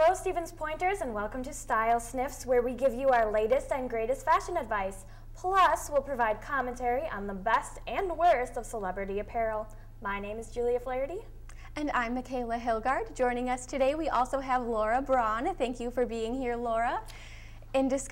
Hello, Stevens Pointers, and welcome to Style Sniffs, where we give you our latest and greatest fashion advice. Plus, we'll provide commentary on the best and worst of celebrity apparel. My name is Julia Flaherty. And I'm Michaela Hilgard. Joining us today, we also have Laura Braun. Thank you for being here, Laura. In this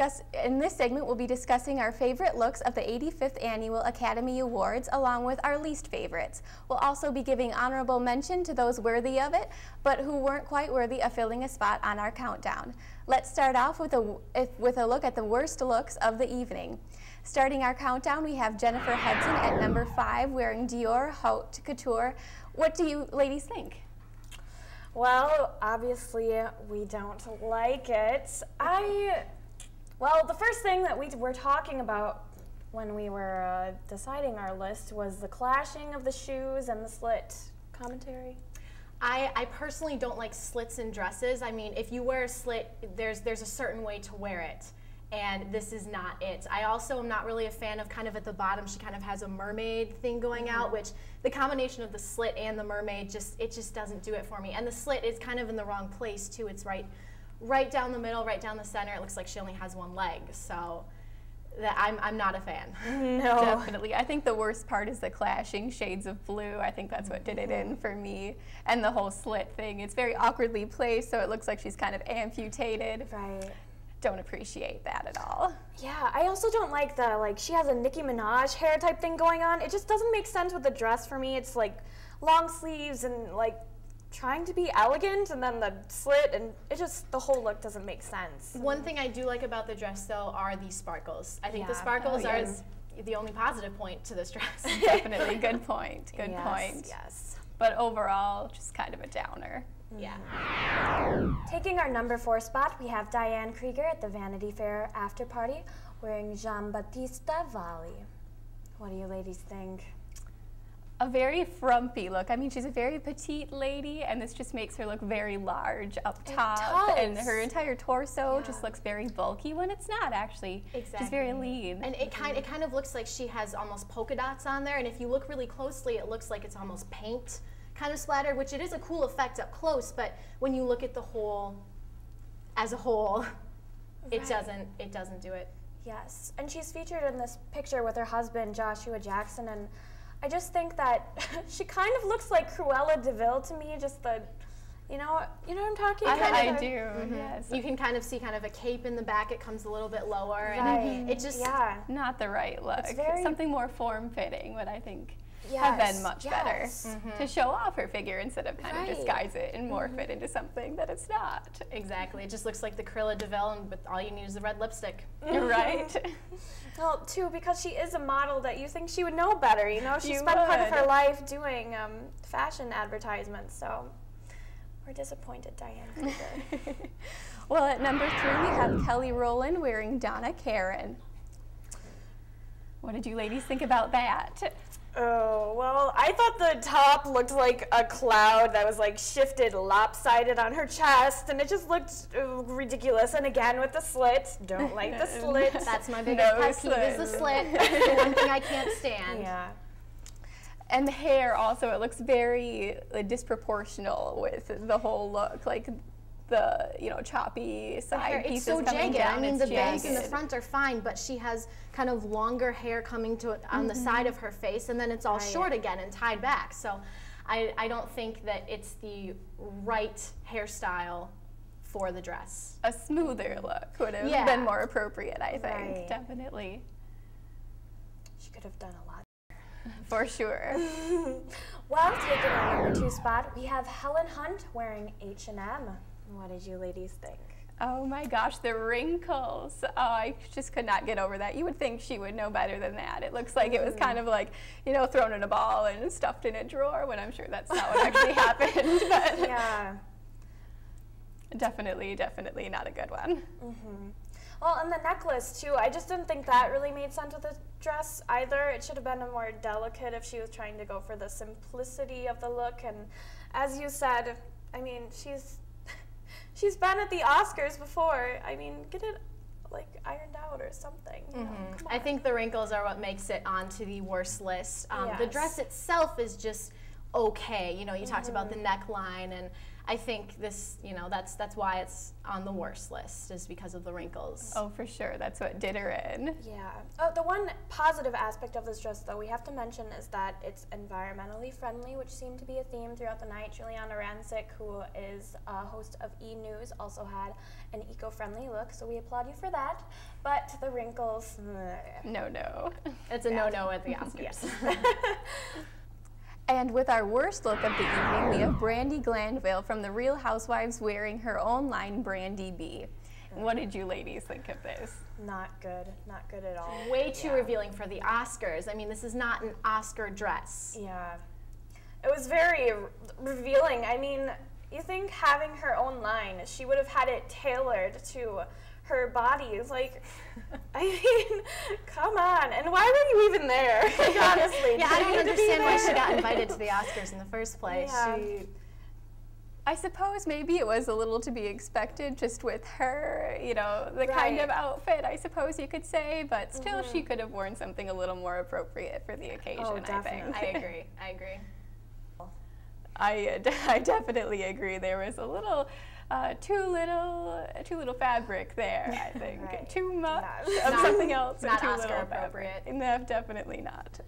segment, we'll be discussing our favorite looks of the 85th Annual Academy Awards, along with our least favorites. We'll also be giving honorable mention to those worthy of it, but who weren't quite worthy of filling a spot on our countdown. Let's start off with a look at the worst looks of the evening. Starting our countdown, we have Jennifer Hudson at number 5, wearing Dior Haute Couture. What do you ladies think? Well, obviously, we don't like it. Well, the first thing that we were talking about when we were deciding our list was the clashing of the shoes and the slit. Commentary? I personally don't like slits in dresses. I mean, if you wear a slit, there's a certain way to wear it, and this is not it. I also am not really a fan of kind of at the bottom, she kind of has a mermaid thing going out, which the combination of the slit and the mermaid, it just doesn't do it for me. And the slit is kind of in the wrong place too. It's right down the middle, right down the center. It looks like she only has one leg, so I'm not a fan. No. Definitely. I think the worst part is the clashing shades of blue. I think that's what did it in for me. And the whole slit thing. It's very awkwardly placed, so it looks like she's kind of amputated. Right. Don't appreciate that at all. Yeah, I also don't like she has a Nicki Minaj hair type thing going on. It just doesn't make sense with the dress for me. It's like long sleeves and trying to be elegant, and then the slit, and the whole look doesn't make sense. One thing I do like about the dress, though, are the sparkles. I think the sparkles are the only positive point to this dress. Definitely. Good point. Good point. Yes. But overall, just kind of a downer. Yeah. Taking our number 4 spot, we have Diane Krieger at the Vanity Fair after party, wearing Giambattista Valli. What do you ladies think? A very frumpy look. I mean, she's a very petite lady, and this just makes her look very large up top. And her entire torso just looks very bulky when it's not, actually. Exactly. She's very lean. And it kind of looks like she has almost polka dots on there, and if you look really closely, it looks like it's almost paint kind of splattered, which it is a cool effect up close, but when you look at the whole as a whole, it doesn't do it. Yes, and she's featured in this picture with her husband, Joshua Jackson, and I just think that she kind of looks like Cruella de Vil to me, just you know what I'm talking about? I do, yes. You can kind of see kind of a cape in the back, it comes a little bit lower, right. And it just... Not the right look. Something more form-fitting would, I think, have been much better to show off her figure instead of kind of disguise it and morph it into something that it's not. Exactly. It just looks like the Cruella de Vil, and all you need is the red lipstick. Right? Well, too, because she is a model that you think she would know better, you know? She spent part of her life doing fashion advertisements, so we're disappointed, Diane Krieger. Well, at number 3, we have Kelly Rowland wearing Donna Karan. What did you ladies think about that? Oh, well, I thought the top looked like a cloud that was shifted lopsided on her chest, and it just looked ridiculous. And again, with the slit, don't like the slit. That's my biggest pet peeve is the slit. That's the one thing I can't stand. Yeah. And the hair also, it looks very disproportional with the whole look, like the choppy side pieces so coming jagged. down. I mean, the bangs in the front are fine, but she has kind of longer hair coming on the side of her face, and then it's all short again and tied back. So I don't think that it's the right hairstyle for the dress. A smoother look would have been more appropriate, I think. Definitely. She could have done a lot. For sure. Well, taking our number 2 spot, we have Helen Hunt wearing H&M. What did you ladies think? Oh my gosh, the wrinkles. Oh, I just could not get over that. You would think she would know better than that. It looks like it was kind of like, thrown in a ball and stuffed in a drawer, when I'm sure that's not what actually happened. But yeah. Definitely not a good one. Well, and the necklace, too, I just didn't think that really made sense with the dress either. It should have been a more delicate if she was trying to go for the simplicity of the look. And as you said, I mean, she's been at the Oscars before. I mean, get it ironed out or something. I think the wrinkles are what makes it onto the worst list. The dress itself is just okay. You talked about the neckline, and I think this, you know, that's why it's on the worst list, is because of the wrinkles. Oh, for sure. That's what did her in. Yeah. Oh, the one positive aspect of this dress, though, we have to mention is that it's environmentally friendly, which seemed to be a theme throughout the night. Juliana Rancic, who is a host of E! News, also had an eco-friendly look, so we applaud you for that. But the wrinkles, No. It's a no-no at the Oscars. Yes. And with our worst look of the evening, we have Brandy Glanville from The Real Housewives wearing her own line, Brandy B. What did you ladies think of this? Not good at all. Way too revealing for the Oscars. I mean, this is not an Oscar dress. Yeah. It was very revealing. I mean, you think having her own line, she would have had it tailored to her body. It's like, I mean, come on. And why were you even there? Like, honestly. Yeah, I don't understand why she got invited to the Oscars in the first place. Yeah. I suppose maybe it was a little to be expected just with her, you know, the kind of outfit, I suppose you could say, but still she could have worn something a little more appropriate for the occasion, I think. I agree. I definitely agree. There was a little too little fabric there, I think. Right. Too much of something else. Not too Oscar little appropriate. fabric. No, definitely not.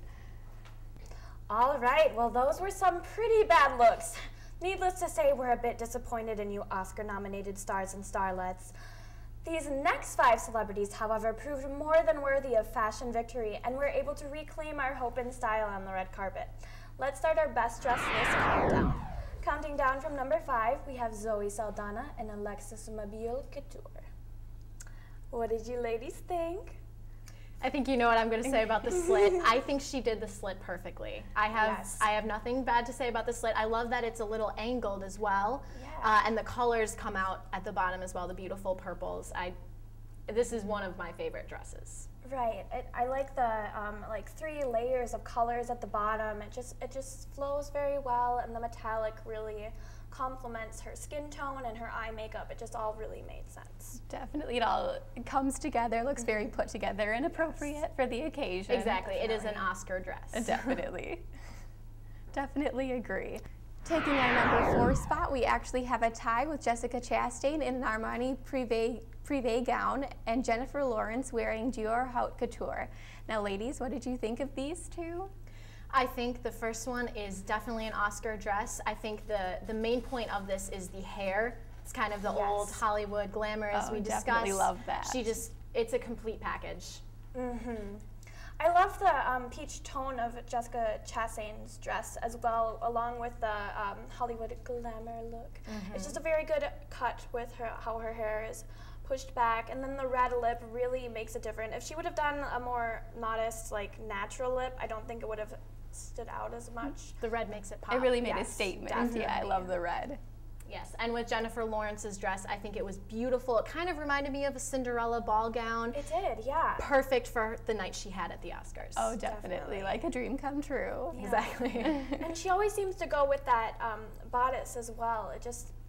All right, well, those were some pretty bad looks. Needless to say, we're a bit disappointed in you Oscar-nominated stars and starlets. These next 5 celebrities, however, proved more than worthy of fashion victory and were able to reclaim our hope and style on the red carpet. Let's start our best dressed list countdown. Counting down from number 5, we have Zoe Saldana and Alexis Mobile Couture. What did you ladies think? I think you know what I'm going to say about the slit. I think she did the slit perfectly. I have nothing bad to say about the slit. I love that it's a little angled as well, and the colors come out at the bottom as well. The beautiful purples. This is one of my favorite dresses. Right. I like the like 3 layers of colors at the bottom. It just flows very well, and the metallic really complements her skin tone and her eye makeup. It just all really made sense. Definitely, it all comes together, looks very put together and appropriate for the occasion. Exactly. It is an Oscar dress. Definitely. Definitely agree. Taking our number 4 spot, we actually have a tie with Jessica Chastain in an Armani Privé gown and Jennifer Lawrence wearing Dior Haute Couture. Now, ladies, what did you think of these two? I think the first one is definitely an Oscar dress. I think the main point of this is the hair. It's kind of the old Hollywood glamour, as we discussed. Definitely love that. It's a complete package. I love the peach tone of Jessica Chastain's dress as well, along with the Hollywood glamour look. It's just a very good cut with how her hair is pushed back, and then the red lip really makes it different. If she would have done a more modest, like natural lip, I don't think it would have stood out as much. The red makes it pop. It really made a statement. Definitely. Yeah, I love the red. Yes, and with Jennifer Lawrence's dress, I think it was beautiful. It kind of reminded me of a Cinderella ball gown. It did, yeah. Perfect for the night she had at the Oscars. Oh, definitely. Like a dream come true. Yeah. Exactly. And she always seems to go with that bodice as well.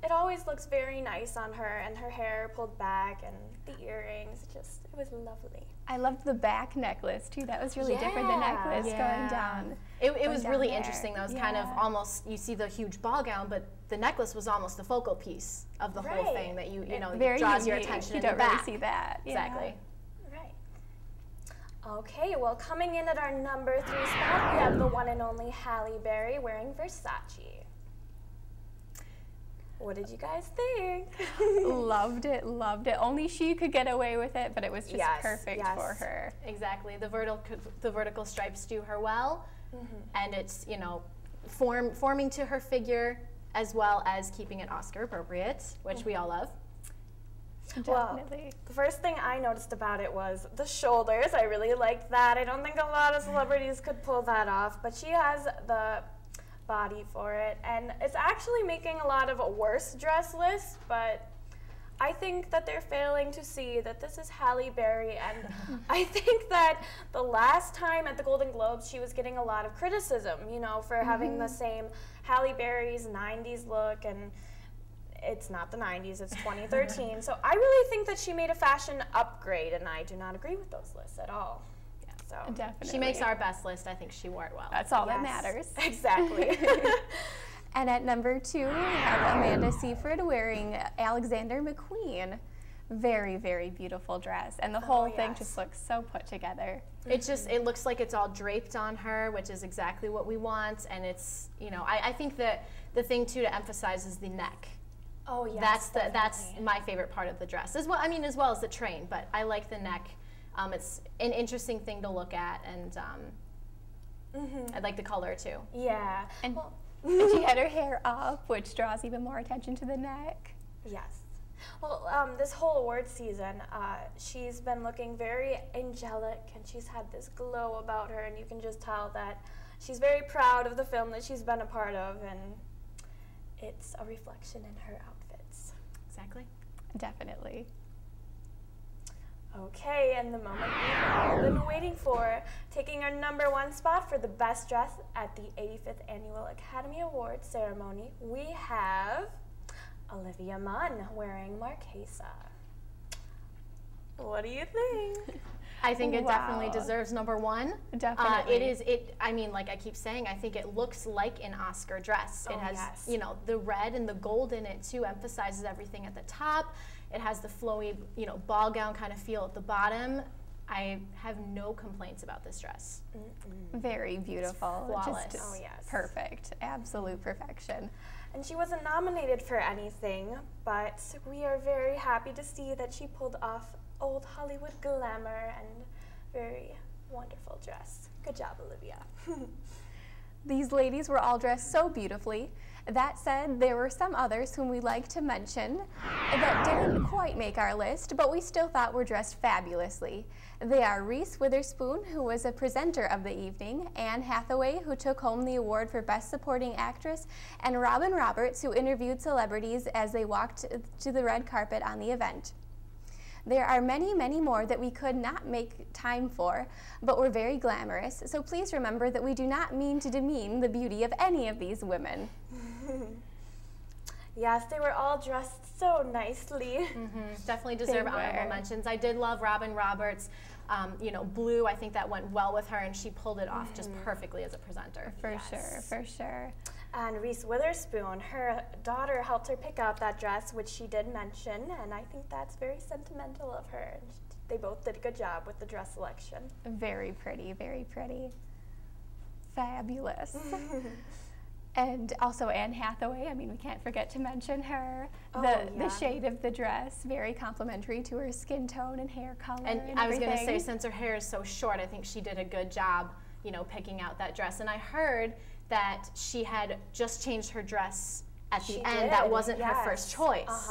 It always looks very nice on her, and her hair pulled back and the earrings. It was lovely. I loved the back necklace too. That was really different, the necklace going down. It was really there. interesting. That was kind of almost, you see the huge ball gown, but the necklace was almost the focal piece of the whole thing that you know, draws your attention in the back. You don't really see that. Exactly. Right. Okay, well, coming in at our number 3 spot, we have the one and only Halle Berry wearing Versace. What did you guys think? Loved it, loved it. Only she could get away with it, but it was just perfect for her. Exactly. The vertical stripes do her well, and it's, you know, forming to her figure as well as keeping it Oscar appropriate, which we all love. Definitely. Well, the first thing I noticed about it was the shoulders. I really liked that. I don't think a lot of celebrities could pull that off, but she has the body for it, and it's actually making a lot of worse dress lists, but I think that they're failing to see that this is Halle Berry, and I think that the last time at the Golden Globes she was getting a lot of criticism, you know, for having the same Halle Berry's 90s look, and it's not the 90s, it's 2013. So I really think that she made a fashion upgrade, and I do not agree with those lists at all. So Definitely. She makes our best list. I think she wore it well. That's all that matters. Exactly. And at number 2, we have Amanda Seyfried wearing Alexander McQueen. Very, very beautiful dress, and the whole thing just looks so put together. It looks like it's all draped on her, which is exactly what we want, and it's, you know, I think that the thing too to emphasize is the neck. Oh yes, that's my favorite part of the dress, as well. I mean, as well as the train, but I like the neck. It's an interesting thing to look at, and I like the color too. Yeah. And she had her hair up, which draws even more attention to the neck. Yes. Well, this whole award season, she's been looking very angelic, and she's had this glow about her, and you can just tell that she's very proud of the film that she's been a part of, and it's a reflection in her outfits. Exactly. Definitely. Okay, and the moment we've all been waiting for, taking our #1 spot for the best dress at the 85th Annual Academy Awards ceremony, we have Olivia Munn wearing Marquesa. What do you think? I think it definitely deserves #1. Definitely. I mean, like I keep saying, I think it looks like an Oscar dress. It has, you know, the red and the gold in it too, emphasizes everything at the top. It has the flowy, you know, ball gown kind of feel at the bottom. I have no complaints about this dress. Very beautiful. It's flawless. Just perfect. Absolute perfection. And she wasn't nominated for anything, but we are very happy to see that she pulled off old Hollywood glamour and very wonderful dress. Good job, Olivia. These ladies were all dressed so beautifully. That said, there were some others whom we'd like to mention that didn't quite make our list, but we still thought were dressed fabulously. They are Reese Witherspoon, who was a presenter of the evening, Anne Hathaway, who took home the award for Best Supporting Actress, and Robin Roberts, who interviewed celebrities as they walked to the red carpet on the event. There are many, many more that we could not make time for, but were very glamorous, so please remember that we do not mean to demean the beauty of any of these women. Yes, they were all dressed so nicely. Definitely deserve honorable mentions. I did love Robin Roberts. You know, blue, I think that went well with her, and she pulled it off just perfectly as a presenter. For sure, for sure. And Reese Witherspoon, her daughter helped her pick out that dress, which she did mention, and I think that's very sentimental of her. And they both did a good job with the dress selection. Very pretty, very pretty. Fabulous. And also Anne Hathaway, I mean, we can't forget to mention her. The shade of the dress, very complimentary to her skin tone and hair color. And I was going to say, since her hair is so short, I think she did a good job, you know, picking out that dress. And I heard that she had just changed her dress at the end. That wasn't her first choice.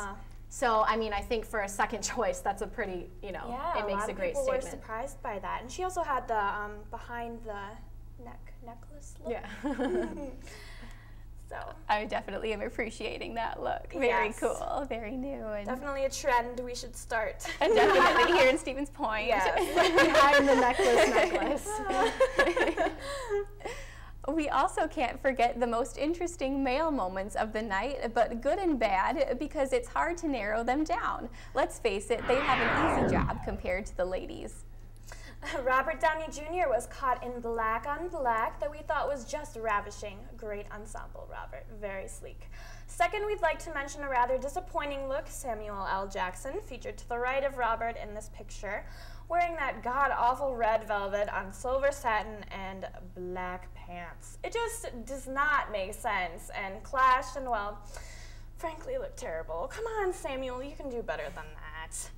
So, I mean, I think for a second choice, that's a pretty, you know, it makes a great statement. People were surprised by that. And she also had the behind the necklace look. Yeah. So I definitely am appreciating that look. Very cool, very new. And definitely a trend we should start. And definitely here in Stevens Point. Yes. Behind the necklace. We also can't forget the most interesting male moments of the night, but good and bad, because it's hard to narrow them down. Let's face it, they have an easy job compared to the ladies. Robert Downey Jr. was caught in black on black that we thought was just ravishing. Great ensemble, Robert. Very sleek. Second, we'd like to mention a rather disappointing look. Samuel L. Jackson, featured to the right of Robert in this picture, wearing that god-awful red velvet on silver satin and black pants. It just does not make sense and clashed and, well, frankly looked terrible. Come on, Samuel, you can do better than that.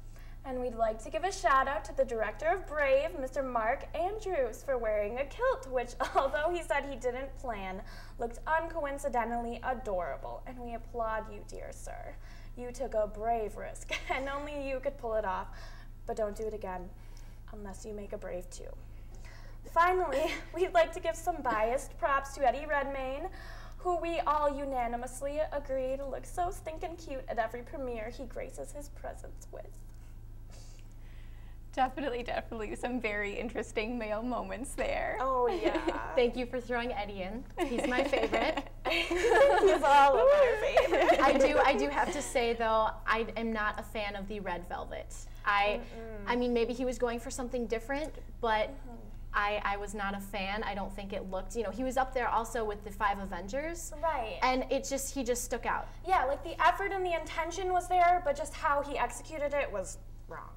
And we'd like to give a shout out to the director of Brave, Mr. Mark Andrews, for wearing a kilt, which, although he said he didn't plan, looked uncoincidentally adorable. And we applaud you, dear sir. You took a brave risk, and only you could pull it off. But don't do it again, unless you make a brave too. Finally, we'd like to give some biased props to Eddie Redmayne, who we all unanimously agreed looks so stinking cute at every premiere he graces his presence with. Definitely some very interesting male moments there. Oh, yeah. Thank you for throwing Eddie in. He's my favorite. He's all of our favorite. I do have to say, though, I am not a fan of the red velvet. I mean, maybe he was going for something different, but I was not a fan. I don't think it looked, you know, he was up there also with the 5 Avengers. Right. And he just stuck out. Yeah, like the effort and the intention was there, but just how he executed it was wrong.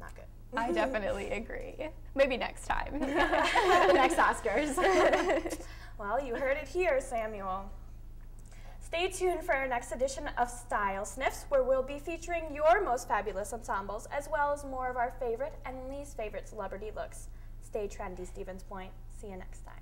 Not good. I definitely agree. Maybe next time. The next Oscars. Well, you heard it here, Samuel. Stay tuned for our next edition of Style Sniffs, where we'll be featuring your most fabulous ensembles, as well as more of our favorite and least favorite celebrity looks. Stay trendy, Stevens Point. See you next time.